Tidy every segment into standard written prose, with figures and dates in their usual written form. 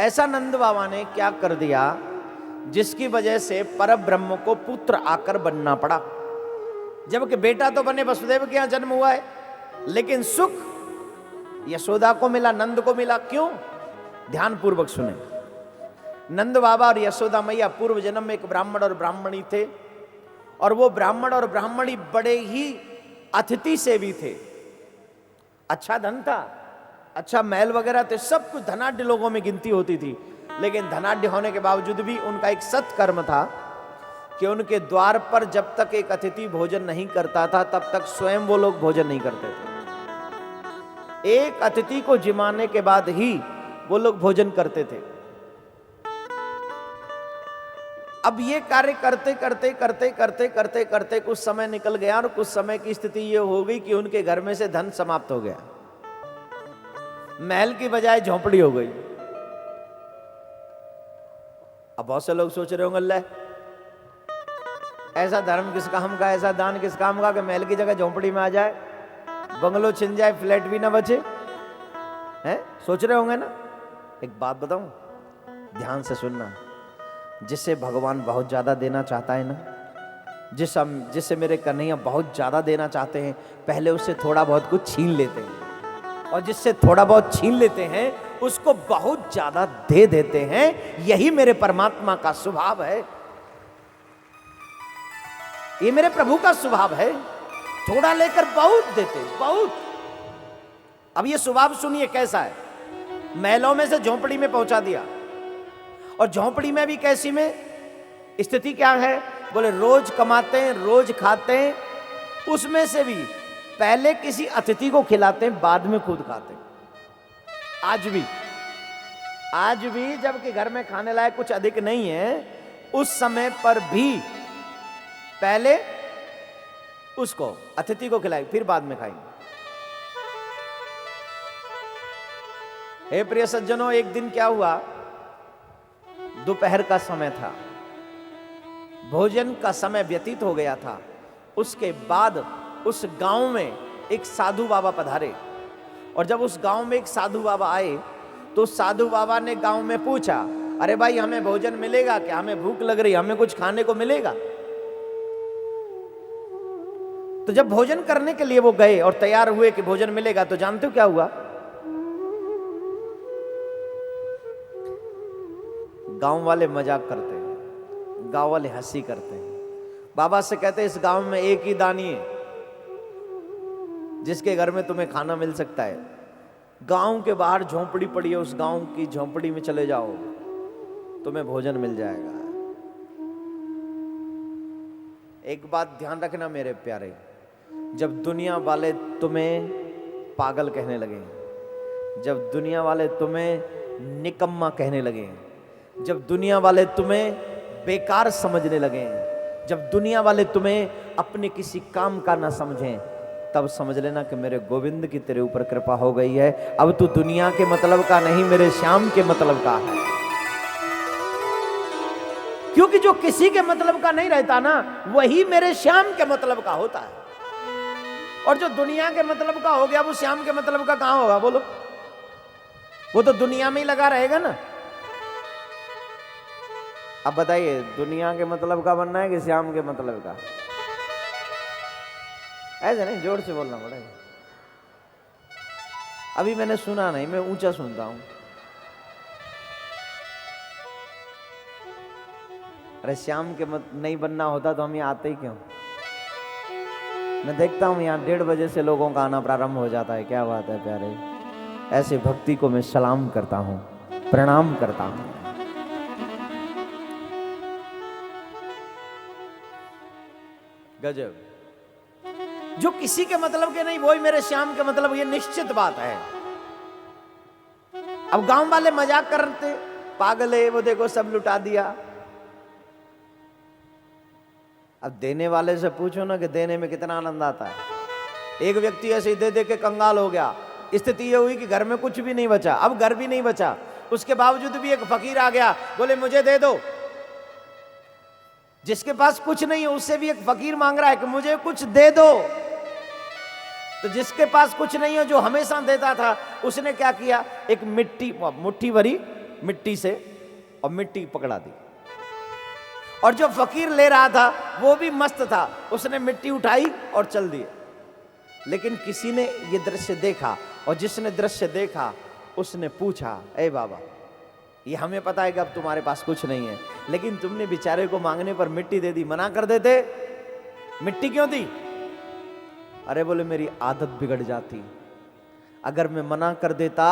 ऐसा नंद बाबा ने क्या कर दिया जिसकी वजह से परब्रह्म को पुत्र आकर बनना पड़ा। जबकि बेटा तो बने, वसुदेव के यहां जन्म हुआ है, लेकिन सुख यशोदा को मिला, नंद को मिला। क्यों? ध्यान पूर्वक सुने। नंद बाबा और यशोदा मैया पूर्व जन्म में एक ब्राह्मण और ब्राह्मणी थे, और वो ब्राह्मण और ब्राह्मणी बड़े ही अतिथि सेवी थे। अच्छा धन था, अच्छा महल वगैरह थे, सब कुछ धनाढ्य लोगों में गिनती होती थी। लेकिन धनाढ्य होने के बावजूद भी उनका एक सत्कर्म था कि उनके द्वार पर जब तक एक अतिथि भोजन नहीं करता था तब तक स्वयं वो लोग भोजन नहीं करते थे। एक अतिथि को जिमाने के बाद ही वो लोग भोजन करते थे। अब ये कार्य करते करते करते करते करते करते कुछ समय निकल गया, और कुछ समय की स्थिति ये हो गई कि उनके घर में से धन समाप्त हो गया। महल की बजाय झोंपड़ी हो गई। अब बहुत से लोग सोच रहे होंगे, ले ऐसा धर्म किस काम का, ऐसा दान किस काम का कि महल की जगह झोंपड़ी में आ जाए, बंगलो छिन जाए, फ्लैट भी ना बचे। हैं? सोच रहे होंगे ना। एक बात बताऊं, ध्यान से सुनना। जिससे भगवान बहुत ज्यादा देना चाहता है ना, जिससे मेरे कन्हैया बहुत ज्यादा देना चाहते हैं, पहले उससे थोड़ा बहुत कुछ छीन लेते हैं, और जिससे थोड़ा बहुत छीन लेते हैं उसको बहुत ज्यादा दे देते हैं। यही मेरे परमात्मा का स्वभाव है, ये मेरे प्रभु का स्वभाव है। थोड़ा लेकर बहुत देते, बहुत। अब ये स्वभाव सुनिए कैसा है। महलों में से झोंपड़ी में पहुंचा दिया, और झोंपड़ी में भी कैसी में स्थिति क्या है? बोले रोज कमाते हैं, रोज खाते हैं, उसमें से भी पहले किसी अतिथि को खिलाते हैं, बाद में खुद खाते हैं। आज भी जबकि घर में खाने लायक कुछ अधिक नहीं है, उस समय पर भी पहले उसको अतिथि को खिलाएंगे, फिर बाद में खाएंगे। हे प्रिय सज्जनों, एक दिन क्या हुआ, दोपहर का समय था, भोजन का समय व्यतीत हो गया था। उसके बाद उस गांव में एक साधु बाबा पधारे, और जब उस गांव में एक साधु बाबा आए तो साधु बाबा ने गांव में पूछा, अरे भाई हमें भोजन मिलेगा क्या, हमें भूख लग रही, हमें कुछ खाने को मिलेगा। तो जब भोजन करने के लिए वो गए और तैयार हुए कि भोजन मिलेगा, तो जानते हो क्या हुआ? गांव वाले मजाक करते हैं, गांव वाले हंसी करते हैं। बाबा से कहते हैं, इस गांव में एक ही दानी है जिसके घर में तुम्हें खाना मिल सकता है। गांव के बाहर झोंपड़ी पड़ी है, उस गांव की झोंपड़ी में चले जाओ, तुम्हें भोजन मिल जाएगा। एक बात ध्यान रखना मेरे प्यारे, जब दुनिया वाले तुम्हें पागल कहने लगे, जब दुनिया वाले तुम्हें निकम्मा कहने लगे, जब दुनिया वाले तुम्हें बेकार समझने लगे, जब दुनिया वाले तुम्हें अपने किसी काम का ना समझें, तब समझ लेना कि मेरे गोविंद की तेरे ऊपर कृपा हो गई है। अब तू दुनिया के मतलब का नहीं, मेरे श्याम के मतलब का है। क्योंकि जो किसी के मतलब का नहीं रहता ना, वही मेरे श्याम के मतलब का होता है। और जो दुनिया के मतलब का हो गया, वो श्याम के मतलब का कहां होगा? बोलो, वो तो दुनिया में ही लगा रहेगा ना। अब बताइए, दुनिया के मतलब का बनना है कि श्याम के मतलब का? ऐसे नहीं, जोर से बोलना पड़ेगा। अभी मैंने सुना नहीं, मैं ऊंचा सुनता हूं। अरे श्याम के नहीं बनना होता तो हम यहाँ आते ही क्यों? मैं देखता हूं यहाँ 1:30 बजे से लोगों का आना प्रारंभ हो जाता है। क्या बात है प्यारे, ऐसे भक्ति को मैं सलाम करता हूं, प्रणाम करता हूं। गजब। जो किसी के मतलब के नहीं, वही मेरे श्याम के मतलब, ये निश्चित बात है। अब गांव वाले मजाक करते, पागल है वो, देखो सब लुटा दिया। अब देने वाले से पूछो ना कि देने में कितना आनंद आता है। एक व्यक्ति ऐसे ही दे दे के कंगाल हो गया। स्थिति ये हुई कि घर में कुछ भी नहीं बचा, अब घर भी नहीं बचा, उसके बावजूद भी एक फकीर आ गया, बोले मुझे दे दो। जिसके पास कुछ नहीं है उससे भी एक फकीर मांग रहा है कि मुझे कुछ दे दो। तो जिसके पास कुछ नहीं है, जो हमेशा देता था, उसने क्या किया, एक मुट्ठी भरी मिट्टी से और मिट्टी पकड़ा दी। और जो फकीर ले रहा था वो भी मस्त था, उसने मिट्टी उठाई और चल दी। लेकिन किसी ने ये दृश्य देखा, और जिसने दृश्य देखा उसने पूछा, ए बाबा, ये हमें पता है कि अब तुम्हारे पास कुछ नहीं है, लेकिन तुमने बेचारे को मांगने पर मिट्टी दे दी, मना कर देते, मिट्टी क्यों दी? अरे बोले, मेरी आदत बिगड़ जाती, अगर मैं मना कर देता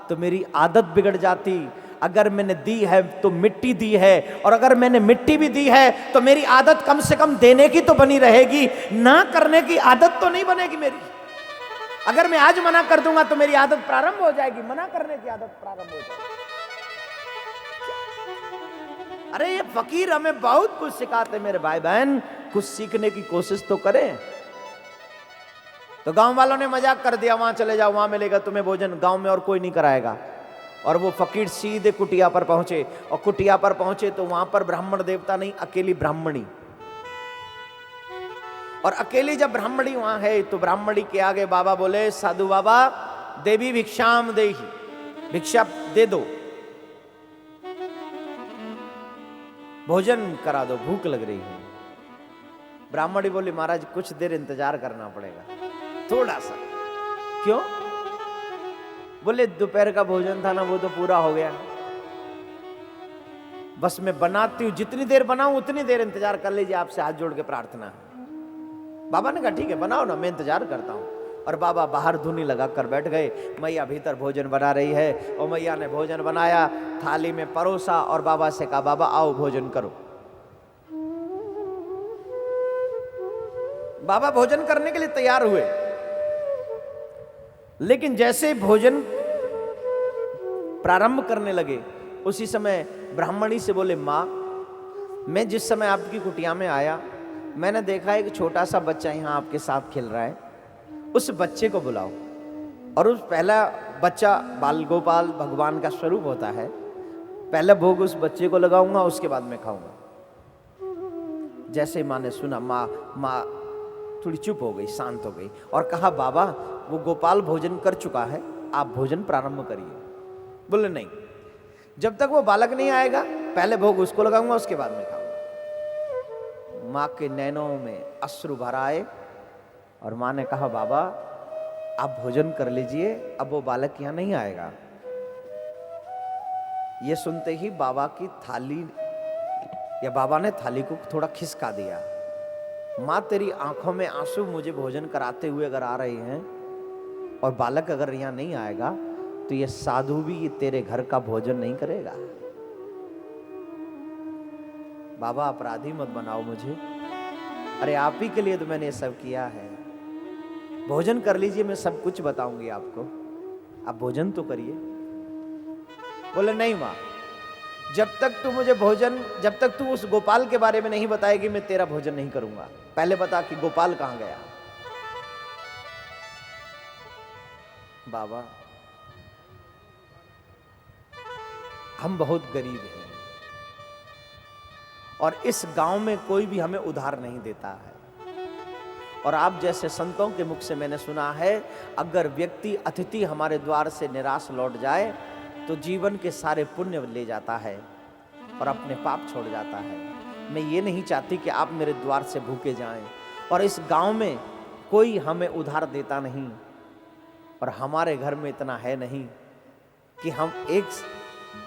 तो मेरी आदत बिगड़ जाती। अगर मैंने दी है तो मिट्टी दी है, और अगर मैंने मिट्टी भी दी है तो मेरी आदत कम से कम देने की तो बनी रहेगी, ना करने की आदत तो नहीं बनेगी मेरी। अगर मैं आज मना कर दूंगा तो मेरी आदत प्रारंभ हो जाएगी, मना करने की आदत प्रारंभ हो जाएगी। अरे ये फकीर हमें बहुत कुछ सिखाते मेरे भाई बहन, कुछ सीखने की कोशिश तो करें। तो गांव वालों ने मजाक कर दिया, वहां चले जाओ, वहां मिलेगा तुम्हें भोजन, गांव में और कोई नहीं कराएगा। और वो फकीर सीधे कुटिया पर पहुंचे, और कुटिया पर पहुंचे तो वहां पर ब्राह्मण देवता नहीं, अकेली ब्राह्मणी। और अकेली जब ब्राह्मणी वहां है तो ब्राह्मणी के आगे बाबा बोले, साधु बाबा, देवी भिक्षाम देहि, भिक्षा दे दो, भोजन करा दो, भूख लग रही है। ब्राह्मणी बोली, महाराज कुछ देर इंतजार करना पड़ेगा, थोड़ा सा। क्यों? बोले, दोपहर का भोजन था ना, वो तो पूरा हो गया, बस मैं बनाती हूं, जितनी देर बनाऊं उतनी देर इंतजार कर लीजिए, आपसे हाथ जोड़ के प्रार्थना है। बाबा ने कहा, ठीक है बनाओ ना, मैं इंतजार करता हूं। और बाबा बाहर धुनी लगा कर बैठ गए, मैया भीतर भोजन बना रही है, और मैया ने भोजन बनाया, थाली में परोसा, और बाबा से कहा, बाबा आओ भोजन करो। बाबा भोजन करने के लिए तैयार हुए, लेकिन जैसे भोजन प्रारंभ करने लगे उसी समय ब्राह्मणी से बोले, मां, मैं जिस समय आपकी कुटिया में आया, मैंने देखा एक छोटा सा बच्चा यहां आपके साथ खेल रहा है, उस बच्चे को बुलाओ। और उस पहला बच्चा बाल गोपाल भगवान का स्वरूप होता है, पहला भोग उस बच्चे को लगाऊंगा, उसके बाद मैं खाऊंगा। जैसे मां ने सुना, मां थोड़ी चुप हो गई, शांत हो गई, और कहा, बाबा वो गोपाल भोजन कर चुका है, आप भोजन प्रारंभ करिए। बोले, नहीं, जब तक वो बालक नहीं आएगा पहले भोग उसको लगाऊंगा, उसके बाद में खाऊंगा। मां के नैनों में अश्रु भर आए, और मां ने कहा, बाबा आप भोजन कर लीजिए, अब वो बालक यहां नहीं आएगा। ये सुनते ही बाबा की थाली, या बाबा ने थाली को थोड़ा खिसका दिया। मां, तेरी आंखों में आंसू मुझे भोजन कराते हुए अगर आ रहे हैं, और बालक अगर यहां नहीं आएगा, तो ये साधु भी ये तेरे घर का भोजन नहीं करेगा। बाबा अपराधी मत बनाओ मुझे, अरे आप ही के लिए तो मैंने ये सब किया है, भोजन कर लीजिए, मैं सब कुछ बताऊंगी आपको, आप भोजन तो करिए। बोले, नहीं मां, जब तक तू उस गोपाल के बारे में नहीं बताएगी, मैं तेरा भोजन नहीं करूंगा। पहले बता कि गोपाल कहां गया। बाबा, हम बहुत गरीब हैं, और इस गांव में कोई भी हमें उधार नहीं देता है, और आप जैसे संतों के मुख से मैंने सुना है, अगर व्यक्ति अतिथि हमारे द्वार से निराश लौट जाए तो जीवन के सारे पुण्य ले जाता है और अपने पाप छोड़ जाता है। मैं ये नहीं चाहती कि आप मेरे द्वार से भूखे जाएं, और इस गांव में कोई हमें उधार देता नहीं, और हमारे घर में इतना है नहीं कि हम एक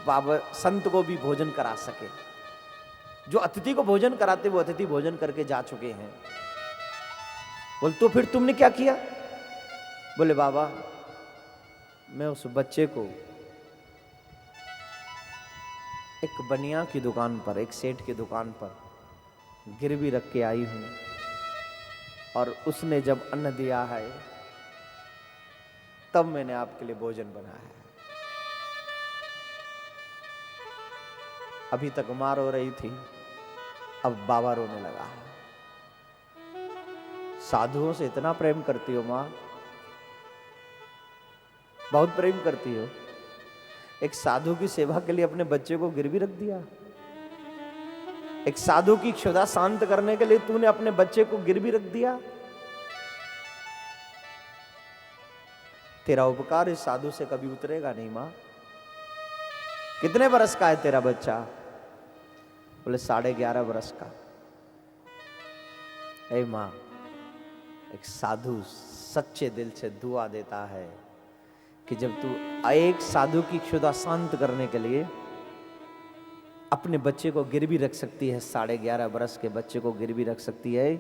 बाबा संत को भी भोजन करा सके। जो अतिथि को भोजन कराते वो अतिथि भोजन करके जा चुके हैं। बोल, तो फिर तुमने क्या किया? बोले, बाबा मैं उस बच्चे को एक बनिया की दुकान पर, एक सेठ की दुकान पर गिरवी रख के आई हूं, और उसने जब अन्न दिया है तब मैंने आपके लिए भोजन बनाया है। अभी तक माँ रो रही थी, अब बाबा रोने लगा है। साधुओं से इतना प्रेम करती हो माँ, बहुत प्रेम करती हो। एक साधु की सेवा के लिए अपने बच्चे को गिरवी रख दिया। एक साधु की क्षुधा शांत करने के लिए तूने अपने बच्चे को गिरवी रख दिया। तेरा उपकार इस साधु से कभी उतरेगा नहीं मां। कितने बरस का है तेरा बच्चा? बोले 11.5 बरस का। ए माँ, एक साधु सच्चे दिल से दुआ देता है कि जब तू एक साधु की क्षुधा शांत करने के लिए अपने बच्चे को गिरवी रख सकती है, 11.5 बरस के बच्चे को गिरवी रख सकती है,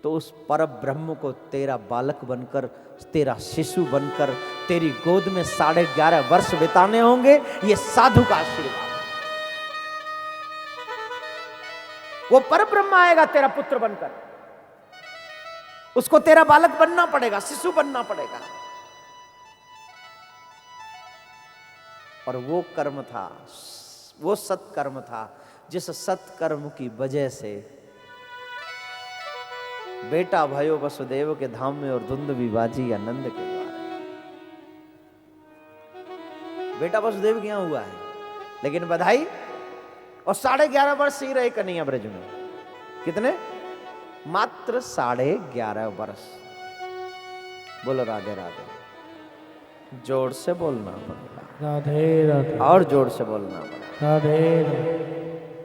तो उस पर ब्रह्म को तेरा बालक बनकर, तेरा शिशु बनकर तेरी गोद में 11.5 वर्ष बिताने होंगे। ये साधु का आशीर्वाद। वो पर ब्रह्म आएगा तेरा पुत्र बनकर, उसको तेरा बालक बनना पड़ेगा, शिशु बनना पड़ेगा। और वो कर्म था, वो सत्कर्म था, जिस सत्कर्म की वजह से बेटा भयो वसुदेव के धाम में और धुंध भी बाजी आनंद के द्वार। बेटा वसुदेव के यहां हुआ है, लेकिन बधाई। और 11.5 वर्ष ही रहे कन्हैया ब्रज में। कितने? मात्र 11.5 वर्ष। बोलो राधे राधे। जोर से बोलना पड़ेगा। राधे राधे। और जोर से बोलना पड़ेगा। राधे राधे।